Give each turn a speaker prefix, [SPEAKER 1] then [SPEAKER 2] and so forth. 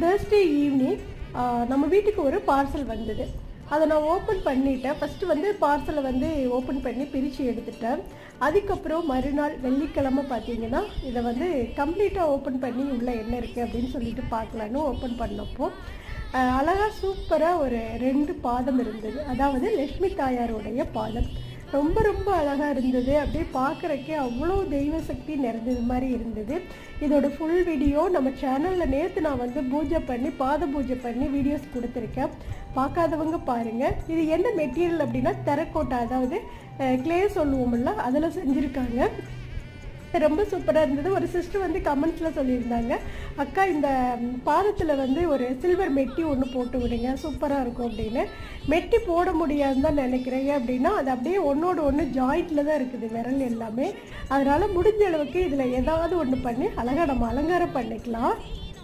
[SPEAKER 1] Thursday evening நம்ம வீட்டுக்கு ஒரு பார்சல் வந்தது. அதை நான் ஓப்பன் பண்ணிட்டேன். ஃபஸ்ட்டு வந்து பார்சலை வந்து ஓப்பன் பண்ணி பிரித்து எடுத்துட்டேன். அதுக்கப்புறம் மறுநாள் வெள்ளிக்கிழமை பார்த்தீங்கன்னா இதை வந்து கம்ப்ளீட்டாக ஓப்பன் பண்ணி உள்ளே என்ன இருக்குது அப்படின்னு சொல்லிட்டு பார்க்கலான்னு ஓப்பன் பண்ணப்போ அழகாக சூப்பராக ஒரு 2 பாதம் இருந்தது. அதாவது லக்ஷ்மி தாயாருடைய பாதம் ரொம்ப ரொம்ப அழகாக இருந்தது. அப்படியே பார்க்குறக்கே அவ்வளோ தெய்வ சக்தி நிறைஞ்சது மாதிரி இருந்தது. இதோட ஃபுல் வீடியோ நம்ம சேனலில் நேற்று நான் வந்து பூஜை பண்ணி பாத பூஜை பண்ணி வீடியோஸ் கொடுத்துருக்கேன். பார்க்காதவங்க பாருங்கள். இது என்ன மெட்டீரியல் அப்படின்னா டெரக்கோட்டா, அதாவது கிளே சொல்லுவோம்ல, அதில் செஞ்சுருக்காங்க. ரொம்ப சூப்பராக இருந்தது. ஒரு சிஸ்டர் வந்து கமெண்ட்ஸில் சொல்லியிருந்தாங்க, அக்கா இந்த பாதத்தில் வந்து ஒரு சில்வர் மெட்டி ஒன்று போட்டு விடுங்க, சூப்பராக இருக்கும் அப்படின்னு. மெட்டி போட முடியாதுன்னு தான் நினைக்கிறேன். அப்படின்னா அது அப்படியே ஒன்றோடு ஒன்று ஜாயிண்டில் தான் இருக்குது விரல் எல்லாமே. அதனால் முடிஞ்ச அளவுக்கு இதில் ஏதாவது ஒன்று பண்ணி அழகாக நம்ம அலங்காரம் பண்ணிக்கலாம்.